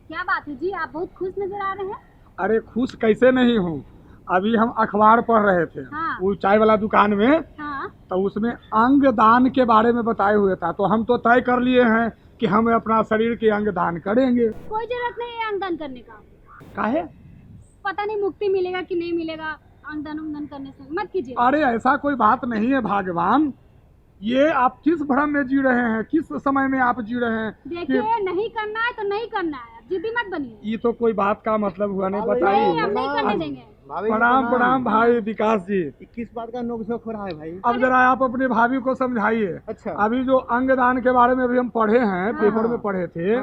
क्या बात है जी, आप बहुत खुश नजर आ रहे हैं। अरे खुश कैसे नहीं हूँ। अभी हम अखबार पढ़ रहे थे। हाँ। वो चाय वाला दुकान में, हाँ। तो उसमें अंग दान के बारे में बताए हुए था, तो हम तो तय कर लिए हैं कि हम अपना शरीर के अंग दान करेंगे। कोई जरूरत नहीं है अंगदान करने का। काहे? पता नहीं मुक्ति मिलेगा कि नहीं मिलेगा अंगदान करने से, मत कीजिए। अरे ऐसा कोई बात नहीं है भगवान। ये आप किस भ्रम में जी रहे हैं, किस समय में आप जी रहे हैं? देखिए नहीं करना है तो नहीं करना है, जिद्दी मत बनिए। ये तो कोई बात का मतलब हुआ नहीं, नहीं, बताइए। हम नहीं करने देंगे। प्रणाम प्रणाम भाई विकास जी। किस बात का नोक झोंक हो रहा है भाई? अब जरा आप अपनी भाभी को समझाइए। अच्छा। अभी जो अंगदान के बारे में अभी हम पढ़े हैं, पेपर में पढ़े थे,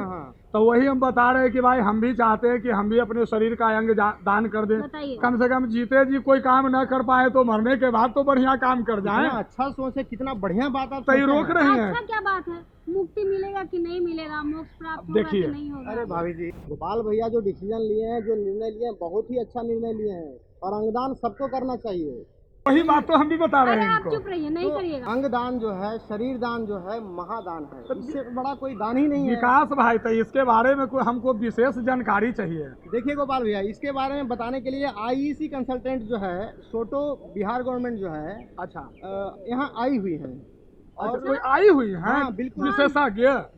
तो वही हम बता रहे हैं कि भाई हम भी चाहते हैं कि हम भी अपने शरीर का अंग दान कर दें। बताइए। कम से कम जीते जी कोई काम न कर पाए तो मरने के बाद तो बढ़िया काम कर जाए। अच्छा सोच है, कितना बढ़िया बात आप तो ये रोक रही हैं। अच्छा क्या बात है, मुक्ति मिलेगा कि नहीं मिलेगा, मोक्ष प्राप्त होगा कि नहीं होगा। अरे भाभी जी, गोपाल भैया जो डिसीजन लिए हैं, जो निर्णय लिए हैं, बहुत ही अच्छा निर्णय लिए हैं और अंगदान सबको करना चाहिए। वही बात तो हम भी बता रहे अरे हैं आप इनको। चुप रहिए, नहीं करिएगा। अंगदान जो है, शरीर दान जो है, महादान है। इससे बड़ा कोई दान ही नहीं है। विकास भाई, तो इसके बारे में कोई हमको विशेष जानकारी चाहिए। देखिए गोपाल भैया, इसके बारे में बताने के लिए आईईसी कंसल्टेंट जो है, सोटो बिहार गवर्नमेंट जो है, अच्छा, यहाँ आई हुई है। और कोई आई हुई है? हाँ, बिल्कुल।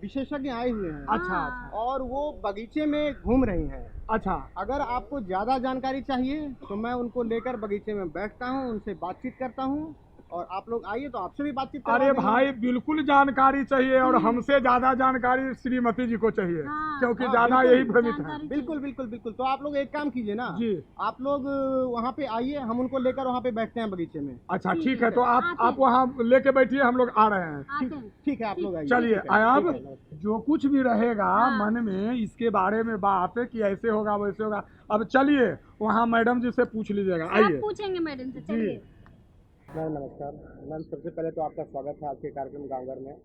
विशेषज्ञ आए हुए हैं। अच्छा और वो बगीचे में घूम रही हैं। अच्छा। अगर आपको ज़्यादा जानकारी चाहिए तो मैं उनको लेकर बगीचे में बैठता हूँ, उनसे बातचीत करता हूँ और आप लोग आइए तो आपसे भी बातचीत करवा अरे देंगे। भाई बिल्कुल जानकारी चाहिए, और हमसे ज्यादा जानकारी श्रीमती जी को चाहिए। हाँ। क्योंकि हाँ, ज्यादा बिल्कुल, यही भ्रमित है। जानकारी बिल्कुल बिल्कुल बिल्कुल। तो आप लोग एक काम कीजिए ना जी। आप लोग वहाँ पे आइए, हम उनको लेकर वहाँ पे बैठते हैं बगीचे में। अच्छा ठीक है, तो आप आते आप वहाँ लेके बैठिए, हम लोग आ रहे हैं। आते हैं। ठीक है, आप लोग आइए। चलिए ठीक है, अब ठीक है। जो कुछ भी रहेगा हाँ। मन में इसके बारे में बात कि ऐसे होगा वैसे होगा, अब चलिए वहाँ मैडम जी से पूछ लीजिएगा। आप आइए। पूछेंगे मैडम से, चलिए। मैम नमस्कार। मैम सबसे पहले तो आपका स्वागत है आपके कार्यक्रम गाँव में।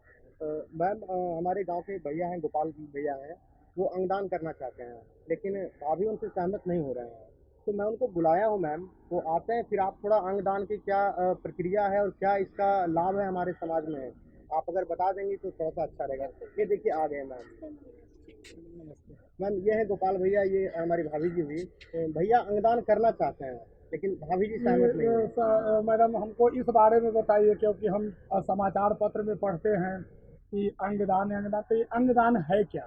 मैम हमारे गांव के भैया हैं, गोपाल भैया हैं, वो अंगदान करना चाहते हैं, लेकिन अभी उनसे सहमत नहीं हो रहे हैं। तो मैं उनको बुलाया हूँ मैम, वो आते हैं, फिर आप थोड़ा अंगदान की क्या प्रक्रिया है और क्या इसका लाभ है हमारे समाज में, आप अगर बता देंगी तो थोड़ा सा अच्छा रहेगा। ये देखिए आ गए मैम। मैम ये है गोपाल भैया, ये हमारी भाभी जी भी। भैया अंगदान करना चाहते हैं लेकिन भाभी जी सहमत नहीं है। मैडम हमको इस बारे में बताइए, क्योंकि हम समाचार पत्र में पढ़ते हैं कि अंगदान तो ये अंगदान है क्या?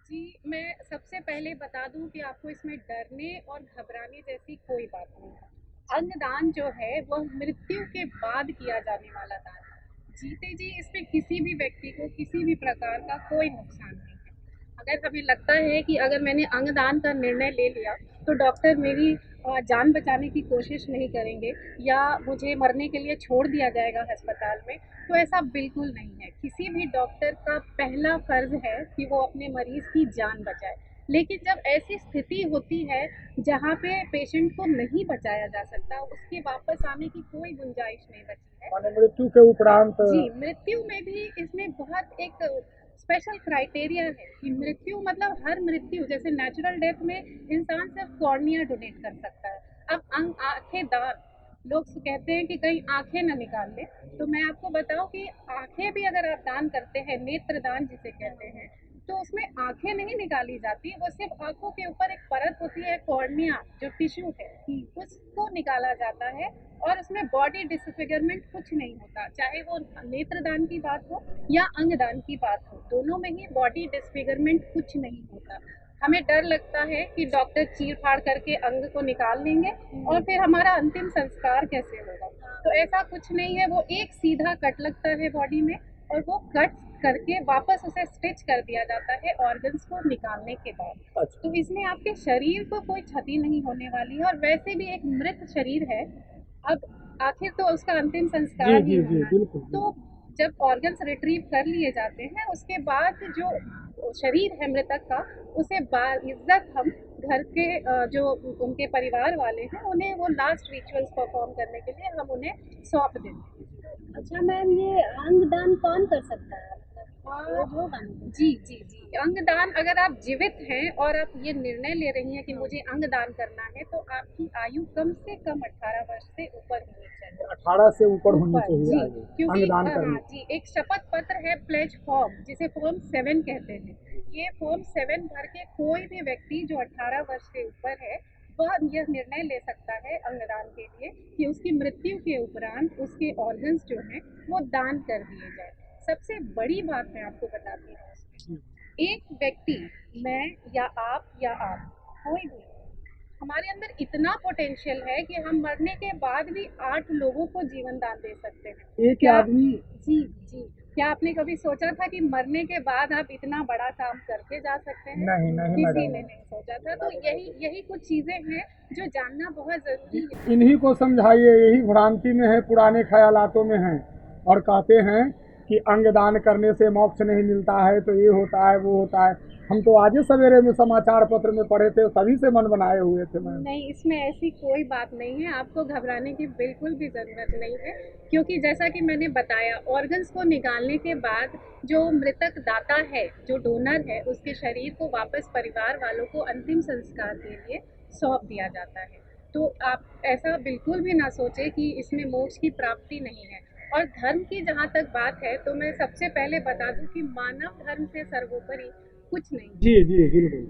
जी, मैं सबसे पहले बता दूं कि आपको इसमें डरने और घबराने जैसी कोई बात नहीं है। अंगदान जो है वह मृत्यु के बाद किया जाने वाला दान है। जीते जी इसमें किसी भी व्यक्ति को किसी भी प्रकार का कोई नुकसान नहीं है। अगर हमें लगता है कि अगर मैंने अंगदान का निर्णय ले लिया तो डॉक्टर मेरी जान बचाने की कोशिश नहीं करेंगे या मुझे मरने के लिए छोड़ दिया जाएगा अस्पताल में, तो ऐसा बिल्कुल नहीं है। किसी भी डॉक्टर का पहला फर्ज है कि वो अपने मरीज की जान बचाए, लेकिन जब ऐसी स्थिति होती है जहाँ पे पेशेंट को नहीं बचाया जा सकता, उसके वापस आने की कोई गुंजाइश नहीं बची है। माने मृत्यु के उपरांत? जी, मृत्यु में भी इसमें बहुत एक स्पेशल क्राइटेरिया है कि मृत्यु मतलब हर मृत्यु, जैसे नेचुरल डेथ में इंसान सिर्फ कॉर्निया डोनेट कर सकता है। अब आंखें दान, लोग कहते हैं कि कहीं आंखें ना निकाल ले, तो मैं आपको बताऊं कि आंखें भी अगर आप दान करते हैं, नेत्र दान जिसे कहते हैं, तो उसमें आंखें नहीं निकाली जाती, वो सिर्फ आंखों के ऊपर एक परत होती है, कॉर्निया जो टिश्यू है, उसको निकाला जाता है और उसमें बॉडी डिसफिगरमेंट कुछ नहीं होता। चाहे वो नेत्रदान की बात हो या अंगदान की बात हो, दोनों में ही बॉडी डिसफिगरमेंट कुछ नहीं होता। हमें डर लगता है कि डॉक्टर चीर फाड़ करके अंग को निकाल लेंगे और फिर हमारा अंतिम संस्कार कैसे होगा, तो ऐसा कुछ नहीं है। वो एक सीधा कट लगता है बॉडी में और वो कट करके वापस उसे स्टिच कर दिया जाता है ऑर्गन्स को निकालने के बाद। तो इसमें आपके शरीर को कोई क्षति नहीं होने वाली है और वैसे भी एक मृत शरीर है, अब आखिर तो उसका अंतिम संस्कार ही होना है। तो जब ऑर्गन्स रिट्रीव कर लिए जाते हैं उसके बाद जो शरीर है मृतक का, उसे बाइज्जत हम घर के जो उनके परिवार वाले हैं उन्हें वो लास्ट रिचुअल्स परफॉर्म करने के लिए हम उन्हें सौंप देते हैं। अच्छा मैम, ये अंगदान कौन कर सकता है? मतलब जो होगा जी जी जी, अंगदान अगर आप जीवित हैं और आप ये निर्णय ले रही हैं कि मुझे अंगदान करना है तो आपकी आयु कम से कम 18 वर्ष से ऊपर होनी चाहिए। 18 से ऊपर होनी ऊपर, चाहिए जी, आयु क्योंकि अंगदान हाँ करने। जी, एक शपथ पत्र है प्लेज फॉर्म जिसे फॉर्म 7 कहते हैं। ये फॉर्म 7 भर के कोई भी व्यक्ति जो 18 वर्ष से ऊपर है वह यह निर्णय ले सकता है अंगदान के लिए कि उसकी मृत्यु के उपरांत उसके ऑर्गन्स जो हैं वो दान कर दिए जाए। सबसे बड़ी बात मैं आपको बताती हूँ उसमें, एक व्यक्ति, मैं या आप कोई भी, हमारे अंदर इतना पोटेंशियल है कि हम मरने के बाद भी 8 लोगों को जीवन दान दे सकते हैं। एक क्या आदमी जी जी, क्या आपने कभी सोचा था कि मरने के बाद आप इतना बड़ा काम करके जा सकते हैं? नहीं नहीं किसी मैडम, ने नहीं सोचा था। तो यही कुछ चीजें हैं जो जानना बहुत जरूरी है। इन्हीं को समझाइए, यही भ्रांति में है, पुराने ख्यालातों में है और कहते हैं कि अंगदान करने से मोक्ष नहीं मिलता है, तो ये होता है वो होता है। हम तो आज ही सवेरे में समाचार पत्र में पढ़े थे, सभी से मन बनाए हुए थे मैम। नहीं, इसमें ऐसी कोई बात नहीं है, आपको घबराने की बिल्कुल भी ज़रूरत नहीं है, क्योंकि जैसा कि मैंने बताया, ऑर्गन्स को निकालने के बाद जो मृतक दाता है, जो डोनर है, उसके शरीर को वापस परिवार वालों को अंतिम संस्कार के लिए सौंप दिया जाता है। तो आप ऐसा बिल्कुल भी ना सोचें कि इसमें मोक्ष की प्राप्ति नहीं है। और धर्म की जहाँ तक बात है तो मैं सबसे पहले बता दूं कि मानव धर्म से सर्वोपरि कुछ नहीं। जी जी बिल्कुल।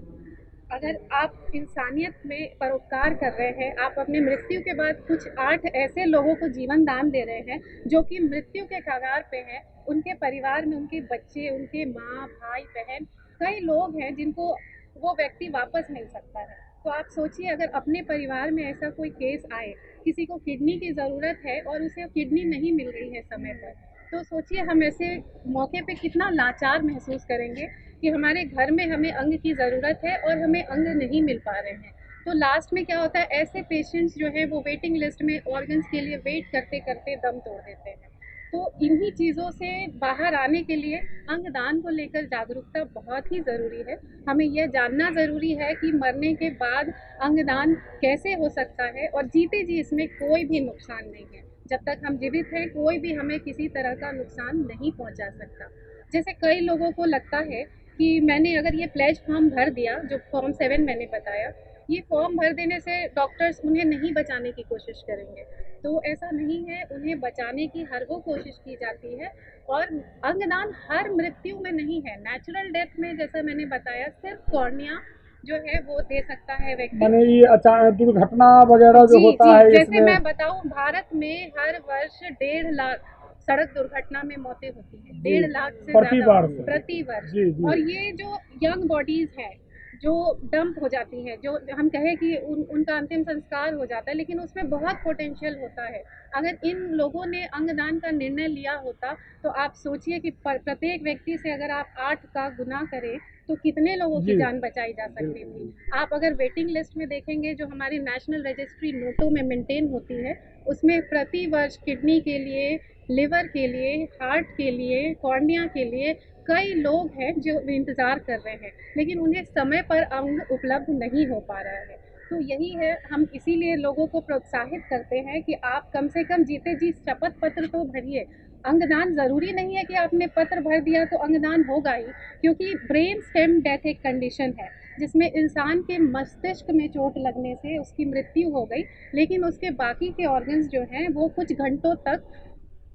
अगर आप इंसानियत में परोपकार कर रहे हैं, आप अपने मृत्यु के बाद कुछ 8 ऐसे लोगों को जीवन दान दे रहे हैं जो कि मृत्यु के कगार पे हैं, उनके परिवार में उनके बच्चे, उनके माँ, भाई, बहन, कई लोग हैं जिनको वो व्यक्ति वापस मिल सकता है। तो आप सोचिए, अगर अपने परिवार में ऐसा कोई केस आए, किसी को किडनी की ज़रूरत है और उसे किडनी नहीं मिल रही है समय पर, तो सोचिए हम ऐसे मौके पे कितना लाचार महसूस करेंगे कि हमारे घर में हमें अंग की ज़रूरत है और हमें अंग नहीं मिल पा रहे हैं। तो लास्ट में क्या होता है, ऐसे पेशेंट्स जो है वो वेटिंग लिस्ट में ऑर्गन्स के लिए वेट करते करते दम तोड़ देते हैं। तो इन्हीं चीज़ों से बाहर आने के लिए अंगदान को लेकर जागरूकता बहुत ही ज़रूरी है। हमें यह जानना ज़रूरी है कि मरने के बाद अंगदान कैसे हो सकता है, और जीते जी इसमें कोई भी नुकसान नहीं है। जब तक हम जीवित हैं कोई भी हमें किसी तरह का नुकसान नहीं पहुंचा सकता। जैसे कई लोगों को लगता है कि मैंने अगर ये प्लेज फॉर्म भर दिया, जो फॉर्म 7 मैंने बताया, ये फॉर्म भर देने से डॉक्टर्स उन्हें नहीं बचाने की कोशिश करेंगे। तो ऐसा नहीं है, उन्हें बचाने की हर वो कोशिश की जाती है। और अंगदान हर मृत्यु में नहीं है, नेचुरल डेथ में जैसा मैंने बताया सिर्फ कॉर्निया जो है वो दे सकता है व्यक्ति। मैंने ये अचानक दुर्घटना वगैरह जो जी होता जी, है जैसे इसमें। मैं बताऊं, भारत में हर वर्ष 1.5 लाख सड़क दुर्घटना में मौतें होती हैं, 1.5 लाख से प्रति ज्यादा वर्ष। प्रति वर्ष। जी जी। और ये जो यंग बॉडीज हैं जो डंप हो जाती हैं, जो हम कहें कि उनका अंतिम संस्कार हो जाता है, लेकिन उसमें बहुत पोटेंशियल होता है। अगर इन लोगों ने अंगदान का निर्णय लिया होता तो आप सोचिए कि प्रत्येक व्यक्ति से अगर आप 8 का गुना करें तो कितने लोगों की जी। जान बचाई जा सकती थी। आप अगर वेटिंग लिस्ट में देखेंगे जो हमारी नेशनल रजिस्ट्री नोटों में मेंटेन होती है, उसमें प्रति वर्ष किडनी के लिए, लिवर के लिए, हार्ट के लिए, कॉर्निया के लिए कई लोग हैं जो इंतज़ार कर रहे हैं, लेकिन उन्हें समय पर अंग उपलब्ध नहीं हो पा रहा है। तो यही है, हम इसीलिए लोगों को प्रोत्साहित करते हैं कि आप कम से कम जीते जी शपथ पत्र तो भरिए। अंगदान ज़रूरी नहीं है कि आपने पत्र भर दिया तो अंगदान होगा ही, क्योंकि ब्रेन स्टेम डेथ एक कंडीशन है जिसमें इंसान के मस्तिष्क में चोट लगने से उसकी मृत्यु हो गई, लेकिन उसके बाकी के ऑर्गन्स जो हैं वो कुछ घंटों तक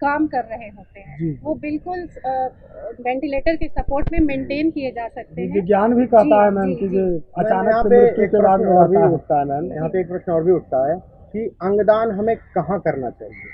काम कर रहे होते हैं। वो बिल्कुल वेंटिलेटर के सपोर्ट में मेंटेन किए जा सकते हैं। विज्ञान भी कहता है जी, मैम जी, कि जी। जो मैम, अचानक यहाँ से पे मृत्यु एक के बाद प्रश्न में और भी रहता है। उठता है मैम, यहाँ पे एक प्रश्न और भी उठता है कि अंगदान हमें कहाँ करना चाहिए?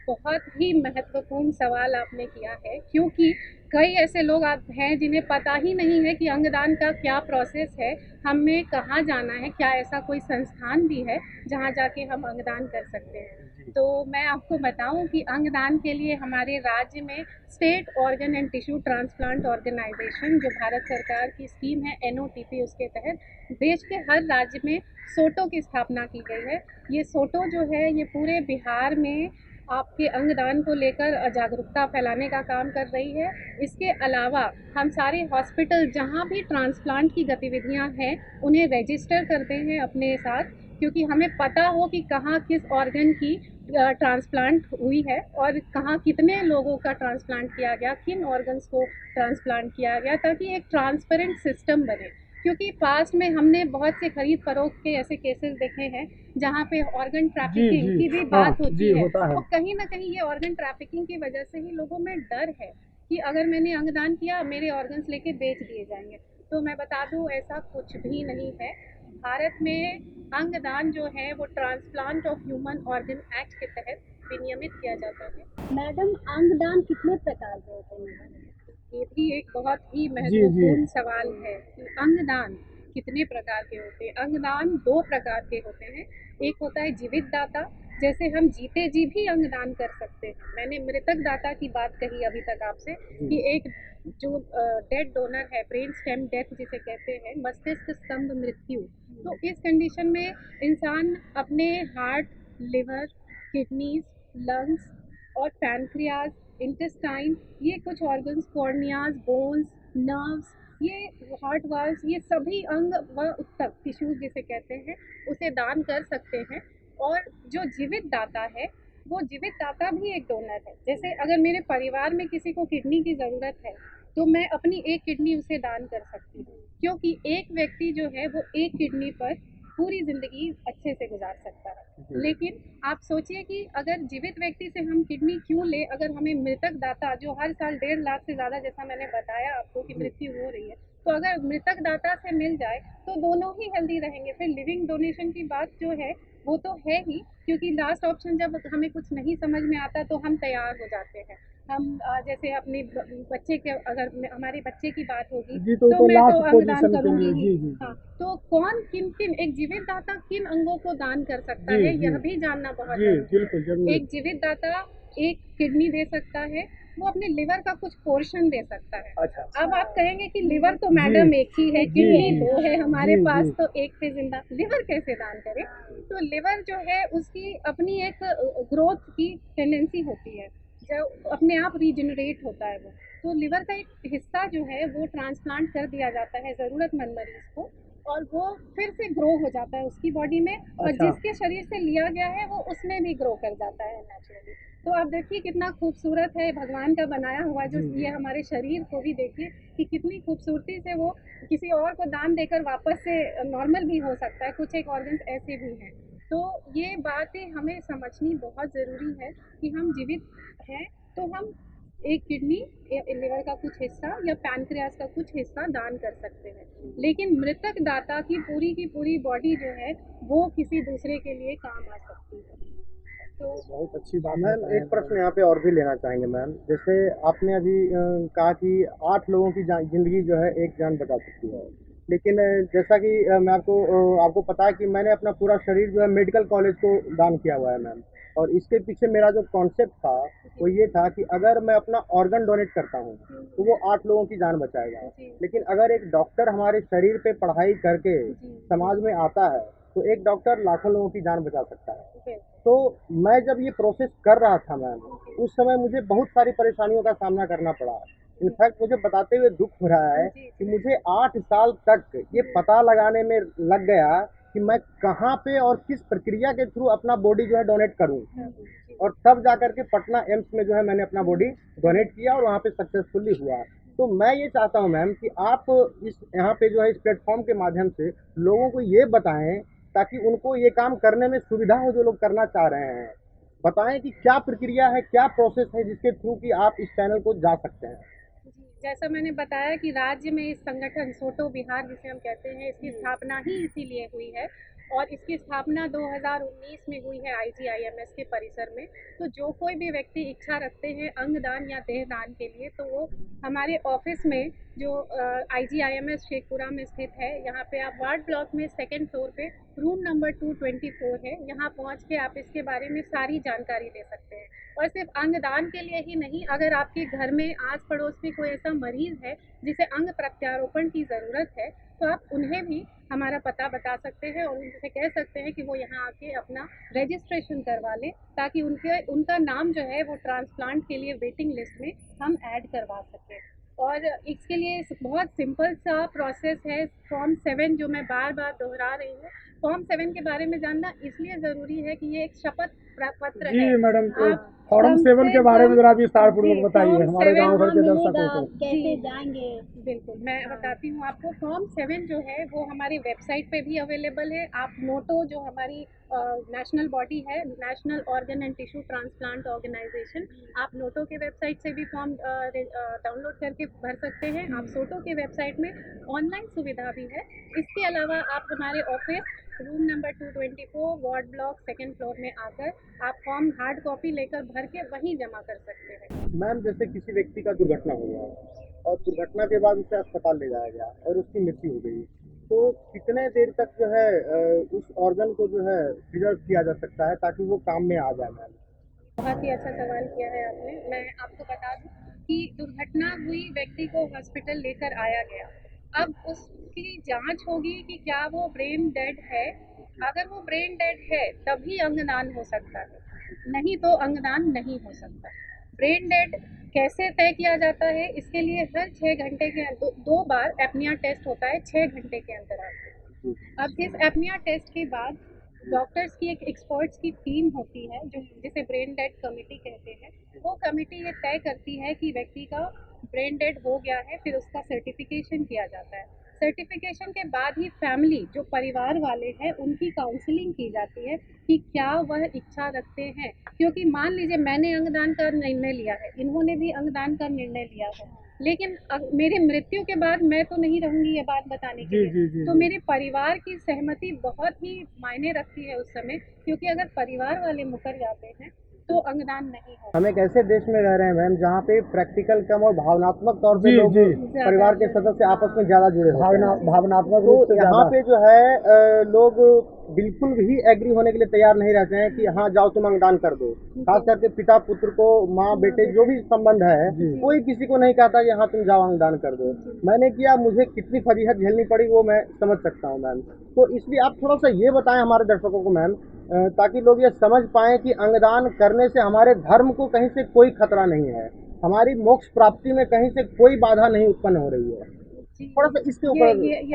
बहुत ही महत्वपूर्ण सवाल आपने किया है, क्योंकि कई ऐसे लोग हैं जिन्हें पता ही नहीं है कि अंगदान का क्या प्रोसेस है, हमें कहाँ जाना है, क्या ऐसा कोई संस्थान भी है जहाँ जाके हम अंगदान कर सकते हैं। तो मैं आपको बताऊं कि अंगदान के लिए हमारे राज्य में state organ and tissue transplant organisation, जो भारत सरकार की स्कीम है NOTP, उसके तहत देश के हर राज्य में सोटो की स्थापना की गई है। ये सोटो जो है ये पूरे बिहार में आपके अंगदान को लेकर जागरूकता फैलाने का काम कर रही है। इसके अलावा हम सारे हॉस्पिटल जहाँ भी ट्रांसप्लांट की गतिविधियाँ हैं उन्हें रजिस्टर करते हैं अपने साथ, क्योंकि हमें पता हो कि कहाँ किस ऑर्गन की ट्रांसप्लांट हुई है और कहाँ कितने लोगों का ट्रांसप्लांट किया गया, किन ऑर्गन्स को ट्रांसप्लांट किया गया, ताकि एक ट्रांसपेरेंट सिस्टम बने। क्योंकि पास्ट में हमने बहुत से खरीद फरोख्त के ऐसे केसेस देखे हैं जहाँ पे ऑर्गन ट्रैफिकिंग जी की भी हाँ बात होती जी है। होता है। और कहीं ना कहीं ये ऑर्गन ट्रैफिकिंग की वजह से ही लोगों में डर है कि अगर मैंने अंगदान किया मेरे ऑर्गन्स लेके बेच दिए जाएंगे। तो मैं बता दूं ऐसा कुछ भी नहीं है। भारत में अंगदान जो है वो transplant of human organ act के तहत विनियमित किया जाता है। मैडम अंगदान कितने प्रकार के होते हैं? ये भी एक बहुत ही जी महत्वपूर्ण सवाल है कि अंगदान कितने प्रकार के होते हैं। अंगदान दो प्रकार के होते हैं। एक होता है जीवित दाता, जैसे हम जीते जी भी अंगदान कर सकते हैं। मैंने मृतक दाता की बात कही अभी तक आपसे कि एक जो डेड डोनर है, ब्रेन स्टेम डेथ जिसे कहते हैं, मस्तिष्क स्तंभ मृत्यु, तो इस कंडीशन में इंसान अपने हार्ट, लिवर, किडनीज, लंग्स और पैनक्रियाज, इंटेस्टाइन, ये कुछ ऑर्गन्स, कॉर्नियाज, बोन्स, नर्व्स, ये हार्ट वाल्व्स, ये सभी अंग व उत्तक टिश्यूज जिसे कहते हैं उसे दान कर सकते हैं। और जो जीवित दाता है वो जीवित दाता भी एक डोनर है। जैसे अगर मेरे परिवार में किसी को किडनी की ज़रूरत है तो मैं अपनी एक किडनी उसे दान कर सकती हूँ, क्योंकि एक व्यक्ति जो है वो एक किडनी पर पूरी ज़िंदगी अच्छे से गुजार सकता है। लेकिन आप सोचिए कि अगर जीवित व्यक्ति से हम किडनी क्यों ले, अगर हमें मृतक दाता जो हर साल 1.5 लाख से ज़्यादा, जैसा मैंने बताया आपको कि मृत्यु हो रही है, तो अगर मृतक दाता से मिल जाए तो दोनों ही हेल्दी रहेंगे। फिर लिविंग डोनेशन की बात जो है वो तो है ही, क्योंकि लास्ट ऑप्शन जब हमें कुछ नहीं समझ में आता तो हम तैयार हो जाते हैं। हम जैसे अपने बच्चे के, अगर हमारे बच्चे की बात होगी जी तो मैं तो लास्ट अंगदान पोजीशन के करूंगी लिए ही। जी जी हाँ, तो कौन किन किन, एक जीवित दाता किन अंगों को दान कर सकता जी है जी यह भी जानना बहुत जी जरूरी बिल्कुल है। जरूर। एक जीवित दाता एक किडनी दे सकता है, वो अपने लिवर का कुछ पोर्शन दे सकता है। अच्छा अब आप कहेंगे कि लिवर तो जी मैडम एक ही है, जी किडनी जी दो है हमारे जी पास, जी तो एक से जिंदा लिवर कैसे दान करें? तो लिवर जो है उसकी अपनी एक ग्रोथ की टेंडेंसी होती है, जो अपने आप रीजनरेट होता है वो। तो लिवर का एक हिस्सा जो है वो ट्रांसप्लांट कर दिया जाता है ज़रूरतमंद मरीज को, और वो फिर से ग्रो हो जाता है उसकी बॉडी में, और अच्छा जिसके शरीर से लिया गया है वो उसमें भी ग्रो कर जाता है नेचुरली। तो आप देखिए कितना खूबसूरत है भगवान का बनाया हुआ जो जी ये हमारे शरीर को भी देखिए कि कितनी खूबसूरती से वो किसी और को दान देकर वापस से नॉर्मल भी हो सकता है। कुछ एक ऑर्गन्स ऐसे भी हैं। तो ये बातें हमें समझनी बहुत ज़रूरी है कि हम जीवित हैं तो हम एक किडनी या लिवर का कुछ हिस्सा या पैनक्रियास का कुछ हिस्सा दान कर सकते हैं। लेकिन मृतक दाता की पूरी बॉडी जो है वो किसी दूसरे के लिए काम आ सकती है। तो बहुत अच्छी बात मैम बताया एक प्रश्न यहाँ पे और भी लेना चाहेंगे मैम। जैसे आपने अभी कहा कि 8 लोगों की जिंदगी जो है एक जान बचा सकती है, लेकिन जैसा कि मैं आपको पता है कि मैंने अपना पूरा शरीर जो है मेडिकल कॉलेज को दान किया हुआ है मैम। और इसके पीछे मेरा जो कॉन्सेप्ट था वो ये था कि अगर मैं अपना ऑर्गन डोनेट करता हूँ तो वो 8 लोगों की जान बचाएगा। जी। लेकिन अगर एक डॉक्टर हमारे शरीर पे पढ़ाई करके जी। समाज में आता है तो एक डॉक्टर लाखों लोगों की जान बचा सकता है। बिल्कुल। तो मैं जब ये प्रोसेस कर रहा था मैम, उस समय मुझे बहुत सारी परेशानियों का सामना करना पड़ा। इनफैक्ट मुझे बताते हुए दुख हो रहा है कि मुझे 8 साल तक ये पता लगाने में लग गया कि मैं कहाँ पे और किस प्रक्रिया के थ्रू अपना बॉडी जो है डोनेट करूँ। और तब जाकर के पटना एम्स में जो है मैंने अपना बॉडी डोनेट किया और वहाँ पे सक्सेसफुली हुआ। तो मैं ये चाहता हूँ मैम कि आप इस यहाँ पे जो है इस प्लेटफॉर्म के माध्यम से लोगों को ये बताएं ताकि उनको ये काम करने में सुविधा हो, जो लोग करना चाह रहे हैं। बताएं कि क्या प्रक्रिया है, क्या प्रोसेस है जिसके थ्रू कि आप इस चैनल को जा सकते हैं। जी, जैसा मैंने बताया कि राज्य में इस संगठन सोटो बिहार जिसे हम कहते हैं, इसकी स्थापना ही इसीलिए हुई है, और इसकी स्थापना 2019 में हुई है IGIMS के परिसर में। तो जो कोई भी व्यक्ति इच्छा रखते हैं अंगदान या देहदान के लिए, तो वो हमारे ऑफिस में जो IGIMS शेखपुरा में स्थित है, यहाँ पे आप वार्ड ब्लॉक में 2nd फ्लोर पे रूम नंबर 224 है, यहाँ पहुँच के आप इसके बारे में सारी जानकारी ले सकते हैं। और सिर्फ अंगदान के लिए ही नहीं, अगर आपके घर में आस पड़ोस में कोई ऐसा मरीज है जिसे अंग प्रत्यारोपण की ज़रूरत है, तो आप उन्हें भी हमारा पता बता सकते हैं और उनसे कह सकते हैं कि वो यहाँ आके अपना रजिस्ट्रेशन करवा लें, ताकि उनका नाम जो है वो ट्रांसप्लांट के लिए वेटिंग लिस्ट में हम ऐड करवा सकें। और इसके लिए बहुत सिंपल सा प्रोसेस है। फॉर्म 7 जो मैं बार बार दोहरा रही हूँ, फॉर्म 7 के बारे में जानना इसलिए ज़रूरी है कि ये एक शपथ पत्र जी है। मैडम, तो आप फॉर्म कम 7 से के बारे में कम जरा विस्तार पूर्वक जी, बताइए फॉर्म हमारे 7 गांव भर के मिलेगा, दर्शकों को। कैसे जी। जाएंगे? बिल्कुल, मैं बताती हूँ आपको। फॉर्म 7 जो है वो हमारी वेबसाइट पे भी अवेलेबल है। आप नोटो जो हमारी नेशनल बॉडी है, national organ and tissue transplant organisation, आप नोटो के वेबसाइट से भी फॉर्म डाउनलोड करके भर सकते हैं। आप सोटो के वेबसाइट में ऑनलाइन सुविधा भी है। इसके अलावा आप हमारे office room number 224 ward block 2nd floor में आकर आप फॉर्म हार्ड कॉपी लेकर भर के वहीं जमा कर सकते हैं। मैम, जैसे किसी व्यक्ति का दुर्घटना हो गया और दुर्घटना के बाद उसे अस्पताल ले जाया गया और उसकी मृत्यु हो गई, तो कितने देर तक जो है उस ऑर्गन को जो है प्रिजर्व किया जा सकता है ताकि वो काम में आ जाए? मैम, बहुत ही अच्छा सवाल किया है आपने। मैं आपको बता दूं कि दुर्घटना हुई, व्यक्ति को हॉस्पिटल लेकर आया गया, अब उसकी जांच होगी कि क्या वो ब्रेन डेड है। अगर वो ब्रेन डेड है तभी अंगदान हो सकता है, नहीं तो अंगदान नहीं हो सकता। ब्रेन डेड कैसे तय किया जाता है? इसके लिए हर 6 घंटे के दो बार एपनिया टेस्ट होता है 6 घंटे के अंतराल पे। अब इस एपनिया टेस्ट के बाद डॉक्टर्स की एक एक्सपर्ट्स की टीम होती है जो जिसे ब्रेन डेड कमेटी कहते हैं। वो कमेटी ये तय करती है कि व्यक्ति का ब्रेन डेड हो गया है, फिर उसका सर्टिफिकेशन किया जाता है। सर्टिफिकेशन के बाद ही फैमिली, जो परिवार वाले हैं, उनकी काउंसलिंग की जाती है कि क्या वह इच्छा रखते हैं। क्योंकि मान लीजिए मैंने अंगदान का निर्णय लिया है, इन्होंने भी अंगदान का निर्णय लिया है, लेकिन मेरी मृत्यु के बाद मैं तो नहीं रहूंगी ये बात बताने के जी लिए। जी जी तो जी। मेरे परिवार की सहमति बहुत ही मायने रखती है उस समय, क्योंकि अगर परिवार वाले मुकर जाते हैं तो अंगदान नहीं होगा। हम एक ऐसे देश में रह रहे हैं मैम जहाँ पे प्रैक्टिकल कम और भावनात्मक तौर पे जी लोग जी। परिवार के सदस्य आपस में ज्यादा जुड़े होते हैं। भावनात्मक तो रूप से यहाँ ज्यादा। पे जो है लोग बिल्कुल भी एग्री होने के लिए तैयार नहीं रहते हैं कि हाँ जाओ तुम अंगदान कर दो। खास करके पिता पुत्र को, माँ बेटे जो भी संबंध है, कोई किसी को नहीं कहता कि हाँ तुम जाओ अंगदान कर दो। मैंने किया, मुझे कितनी फजीहत झेलनी पड़ी वो मैं समझ सकता हूँ मैम। तो इसलिए आप थोड़ा सा ये बताएं हमारे दर्शकों को मैम, ताकि लोग ये समझ पाएं कि अंगदान करने से हमारे धर्म को कहीं से कोई खतरा नहीं है, हमारी मोक्ष प्राप्ति में कहीं से कोई बाधा नहीं उत्पन्न हो रही है। थोड़ा सा इसके ऊपर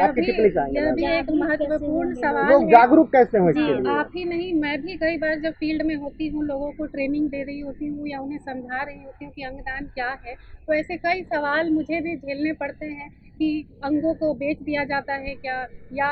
आपकी टिप्पणी चाहेंगे यह भी मैम। एक महत्वपूर्ण सवाल लोग है। जागरूक कैसे हो जी, इसके लिए? आप ही नहीं, मैं भी कई बार जब फील्ड में होती हूँ, लोगों को ट्रेनिंग दे रही होती हूँ या उन्हें समझा रही होती हूँ कि अंगदान क्या है, तो ऐसे कई सवाल मुझे भी झेलने पड़ते हैं कि अंगों को बेच दिया जाता है क्या, या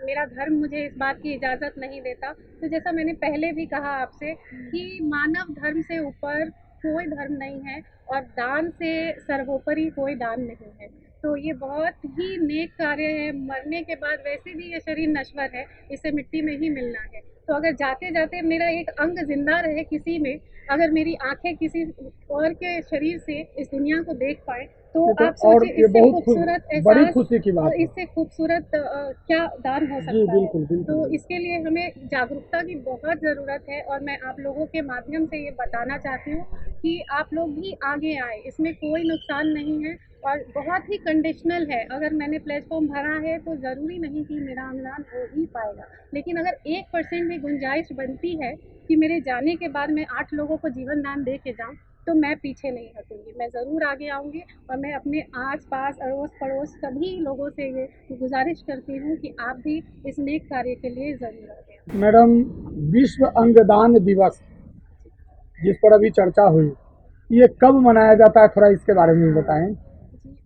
मेरा धर्म मुझे इस बात की इजाज़त नहीं देता। तो जैसा मैंने पहले भी कहा आपसे कि मानव धर्म से ऊपर कोई धर्म नहीं है और दान से सर्वोपरि कोई दान नहीं है। तो ये बहुत ही नेक कार्य है। मरने के बाद वैसे भी ये शरीर नश्वर है, इसे मिट्टी में ही मिलना है। तो अगर जाते जाते मेरा एक अंग जिंदा रहे किसी में, अगर मेरी आंखें किसी और के शरीर से इस दुनिया को देख पाए, तो ये तो आप सोचिए और ये इससे बहुत खूबसूरत बड़ी एहसास खुशी की बात और है। इससे खूबसूरत क्या दान हो जी सकता है। बिल्कुल बिल्कुल। तो इसके लिए हमें जागरूकता की बहुत ज़रूरत है और मैं आप लोगों के माध्यम से ये बताना चाहती हूँ कि आप लोग भी आगे आए, इसमें कोई नुकसान नहीं है और बहुत ही कंडीशनल है। अगर मैंने प्लेटफॉर्म भरा है तो ज़रूरी नहीं कि मेरा अंगदान हो ही पाएगा, लेकिन अगर 1% भी गुंजाइश बनती है कि मेरे जाने के बाद मैं 8 लोगों को जीवन दान दे के जाऊँ, तो मैं पीछे नहीं हटूंगी, मैं ज़रूर आगे आऊँगी। और मैं अपने आस पास, अड़ोस पड़ोस सभी लोगों से ये गुजारिश करती हूँ कि आप भी इस नेक कार्य के लिए ज़रूर आगे आएं। मैडम, विश्व अंगदान दिवस जिस पर अभी चर्चा हुई, ये कब मनाया जाता है, थोड़ा इसके बारे में बताएं।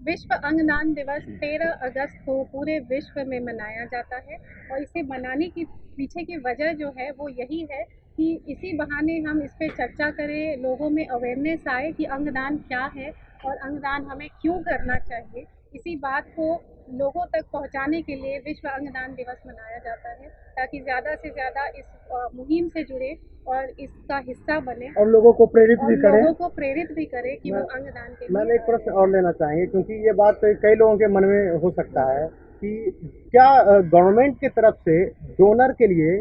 विश्व अंगदान दिवस 13 अगस्त को पूरे विश्व में मनाया जाता है और इसे मनाने की पीछे की वजह जो है वो यही है कि इसी बहाने हम इस पे चर्चा करें, लोगों में अवेयरनेस आए कि अंगदान क्या है और अंगदान हमें क्यों करना चाहिए। इसी बात को लोगों तक पहुंचाने के लिए विश्व अंगदान दिवस मनाया जाता है, ताकि ज़्यादा से ज़्यादा इस मुहिम से जुड़े और इसका हिस्सा बने और लोगों को प्रेरित और भी करें। लोगों को प्रेरित भी करें कि वो अंगदान के मैम, लिए एक प्रश्न और लेना चाहेंगे, क्योंकि ये बात कई लोगों के मन में हो सकता है कि क्या गवर्नमेंट की तरफ से डोनर के लिए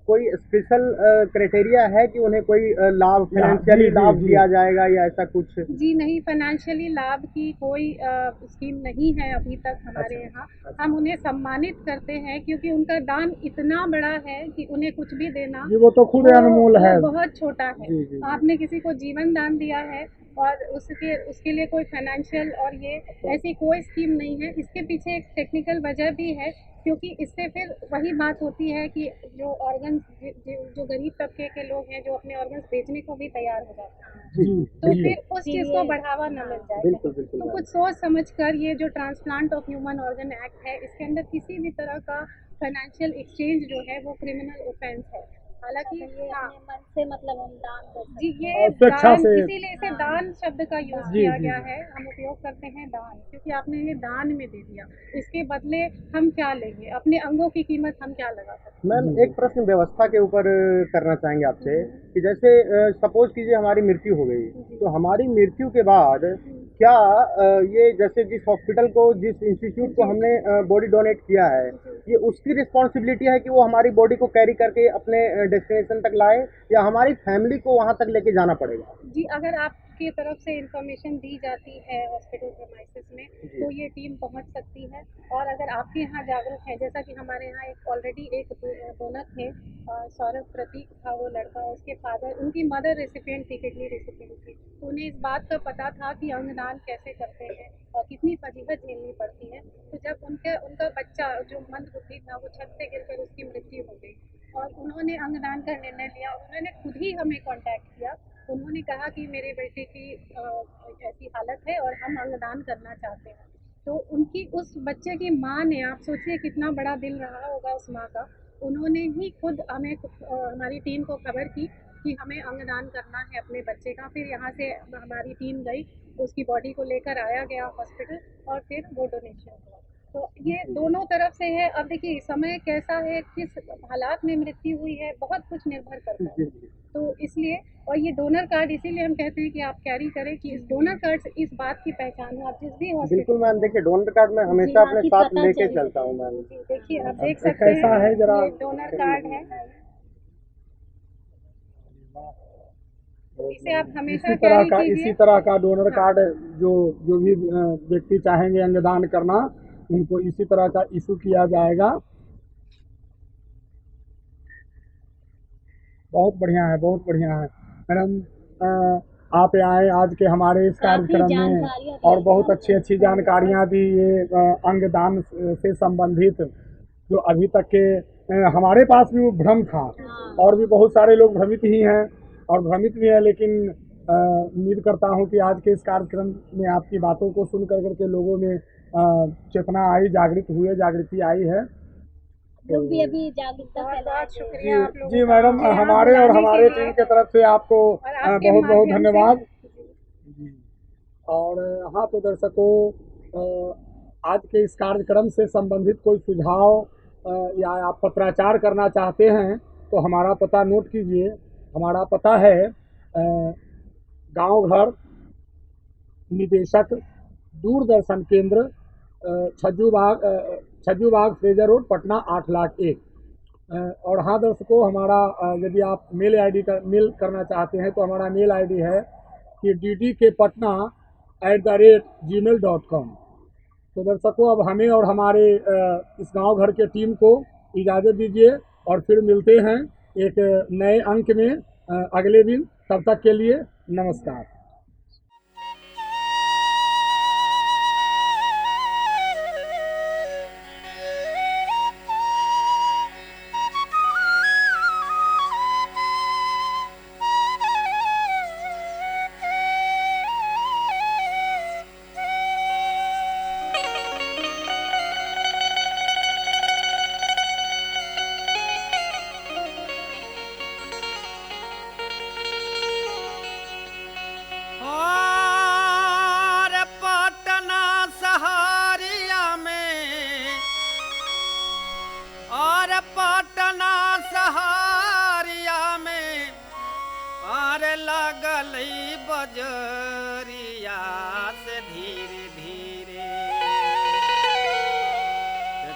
कोई स्पेशल क्राइटेरिया है कि उन्हें कोई लाभ जी, फाइनेंशियली जी, लाभ जी। दिया जाएगा या ऐसा कुछ? जी नहीं, फाइनेंशियली लाभ की कोई स्कीम नहीं है अभी तक हमारे यहाँ। हम उन्हें सम्मानित करते हैं क्योंकि उनका दान इतना बड़ा है कि उन्हें कुछ भी देना जी वो तो खुद अनमोल वो है। बहुत छोटा है। जी, जी, जी। आपने किसी को जीवन दान दिया है और उसके लिए कोई फाइनेंशियल और ये ऐसी कोई स्कीम नहीं है। इसके पीछे एक टेक्निकल वजह भी है क्योंकि इससे फिर वही बात होती है कि जो ऑर्गन जो गरीब तबके के लोग हैं जो अपने ऑर्गन्स बेचने को भी तैयार हो जाते हैं, जी तो जी। फिर उस चीज़ को बढ़ावा न मिल जाए। बिल्कुल बिल्कुल तो मैम। कुछ सोच समझ कर ये जो transplant of human organ act है, इसके अंदर किसी भी तरह का फाइनेंशियल एक्सचेंज जो है वो क्रिमिनल ऑफेंस है। हालांकि ये हाँ, अपने मन से मतलब हम दान कर सकते जी हैं। ये और स्वेच्छा दान, से। इसीलिए इसे दान शब्द का यूज जी, किया जी, गया जी। है। हम उपयोग करते हैं दान क्योंकि आपने ये दान में दे दिया, इसके बदले हम क्या लेंगे? अपने अंगों की कीमत हम क्या लगा सकते हैं? मैम जी, एक प्रश्न व्यवस्था के ऊपर करना चाहेंगे आपसे कि जैसे सपोज कीजिए हमारी मृत्यु हो गई, तो हमारी मृत्यु के बाद क्या ये जैसे जिस हॉस्पिटल को जिस इंस्टीट्यूट को हमने बॉडी डोनेट किया है, ये उसकी रिस्पॉन्सिबिलिटी है कि वो हमारी बॉडी को कैरी करके अपने डेस्टिनेशन तक लाए या हमारी फैमिली को वहाँ तक लेके जाना पड़ेगा? जी, अगर आपकी तरफ से इंफॉर्मेशन दी जाती है हॉस्पिटल प्रेमाइसिस में तो ये टीम पहुंच सकती है। और अगर आपके यहाँ जागरूक है, जैसा कि हमारे यहाँ एक ऑलरेडी एक डोनर थे, सौरभ प्रतीक था वो लड़का, उसके फादर, उनकी मदर रेसिपिएंट थी, किडनी रेसिपिएंट थी, तो उन्हें इस बात का पता था कि अंगदान कैसे करते हैं और कितनी फजीहत झेलनी पड़ती है। तो जब उनका बच्चा जो मंदबुद्धि था वो छत से गिरकर उसकी मृत्यु हो गई और उन्होंने अंगदान का निर्णय लिया, उन्होंने खुद ही हमें कांटेक्ट किया। उन्होंने कहा कि मेरे बेटे की ऐसी हालत है और हम अंगदान करना चाहते हैं। तो उनकी उस बच्चे की माँ ने, आप सोचिए कितना बड़ा दिल रहा होगा उस माँ का, उन्होंने ही खुद हमें हमारी टीम को खबर की कि हमें अंगदान करना है अपने बच्चे का। फिर यहाँ से हमारी टीम गई, उसकी बॉडी को लेकर आया गया हॉस्पिटल और फिर वो डोनेशन हुआ। तो ये दोनों तरफ से है। अब देखिए समय कैसा है, किस हालात में मृत्यु हुई है, बहुत कुछ निर्भर करता है। तो इसलिए, और ये डोनर कार्ड इसीलिए हम कहते हैं कि आप कैरी करें कि इस डोनर कार्ड से इस बात की पहचान हो, आप जिस भी हॉस्पिटल। बिल्कुल मैम, देखिए डोनर कार्ड मैं हमेशा हाँ, अपने कि साथ पता लेके चले। चलता हूँ मैम। जी देखिए, आप देख एक सकते ऐसा हैं है जरा। ये डोनर कार्ड है, तो इसे आप हमेशा कैरी इसी कीजिए। तरह का डोनर हाँ। कार्ड जो जो भी व्यक्ति चाहेंगे अंगदान करना, उनको इसी तरह का इशू किया जाएगा। बहुत बढ़िया है, बहुत बढ़िया है मैडम। आप आए आज के हमारे इस काफी कार्यक्रम में जानकारियाँ दी और बहुत आपने अच्छी अच्छी जानकारियाँ दी। ये अंगदान से संबंधित जो अभी तक के हमारे पास भी वो भ्रम था, और भी बहुत सारे लोग भ्रमित ही हैं और भ्रमित भी हैं, लेकिन उम्मीद करता हूँ कि आज के इस कार्यक्रम में आपकी बातों को सुन कर के लोगों में चेतना आई, जागृत हुए, जागृति आई है। लोग भी अभी जागरूकता बहुत फैला बहुत रहे हैं। शुक्रिया आप लोगों जी का मैडम, मुझे यहाँ हमारे और बुलाने हमारे के लिए। टीम की तरफ से आपको और आपके बहुत बहुत माध्यम से- धन्यवाद। जी। और हाँ, तो दर्शकों, आज के इस कार्यक्रम से संबंधित कोई सुझाव या आप पत्राचार करना चाहते हैं तो हमारा पता नोट कीजिए। हमारा पता है गांव घर निदेशक, दूरदर्शन केंद्र, छज्जू बाग फ्रेजर रोड, पटना 8,01,000। और हाँ दर्शकों, हमारा यदि आप मेल करना चाहते हैं तो हमारा मेल आईडी है कि ddkpatna@gmail.com। तो दर्शकों, अब हमें और हमारे इस गांव घर के टीम को इजाज़त दीजिए और फिर मिलते हैं एक नए अंक में अगले दिन। तब तक के लिए नमस्कार। और पटना सहारिया में, और पटना सहारिया में, और लगल बजरिया से धीरे धीरे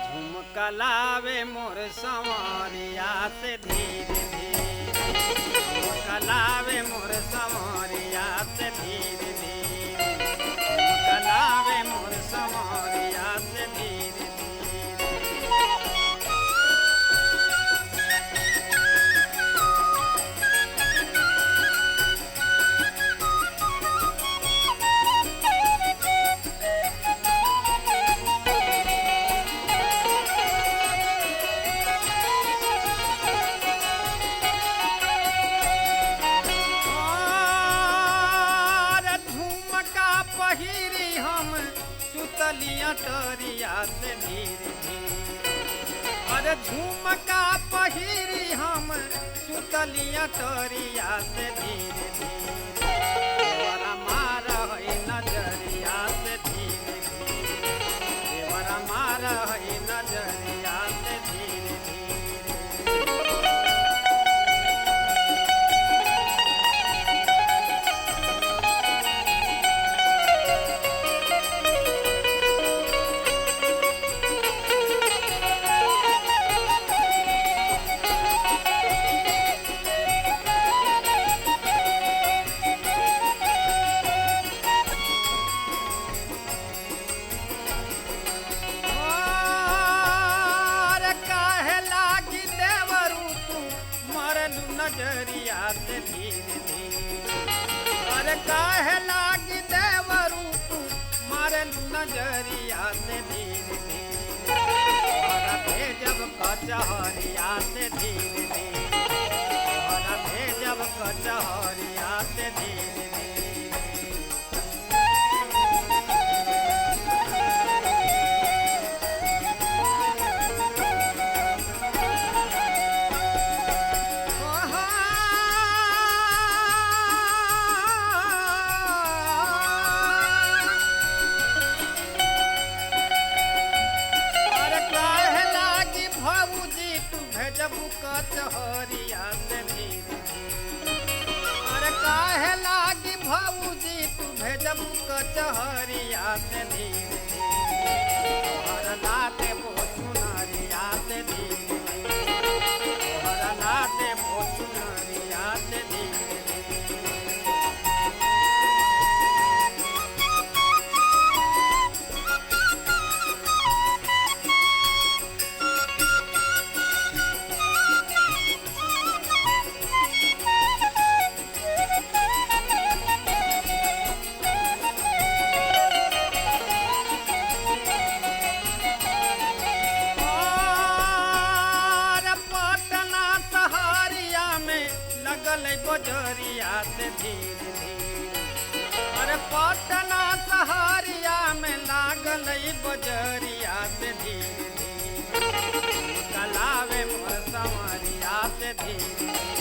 झुमक कलावे मोर संवरिया से धीरे धीरे कलावे मोर संवरिया से धीरे धीरे कलावे मोर संवरिया से धीरे पहिरी हम सुतलिया टरिया से धीरे धीरे अरे झुमका पहिरी हम सुतलिया टरिया से धीरे धीरे देवरा मार है नजरिया से धीरे धीरे देवरा मार है नजरिया से धीरे धीरे नजरिया से धीरे धीरे अरे काहे लागी देवरू तू मारलू नजरिया से धीरे धीरे और भेजब कचहरिया से धीरे धीरे और भेजब कचहरिया से धीरे धीरे भेजबू कचहरिया से धीरे धीरे अरे काहे लागी भौजी तू भेजबू कचहरिया से धीरे धीरे तोहर लाते बोचुनरिया से धीरे धीरे तोहर लाते बोचुनरिया से धीरे बजरिया से धीरे धीरे अरे पटना सहरिया में लागल बजरिया से धीरे धीरे कलावे मोर संवरिया से धीरे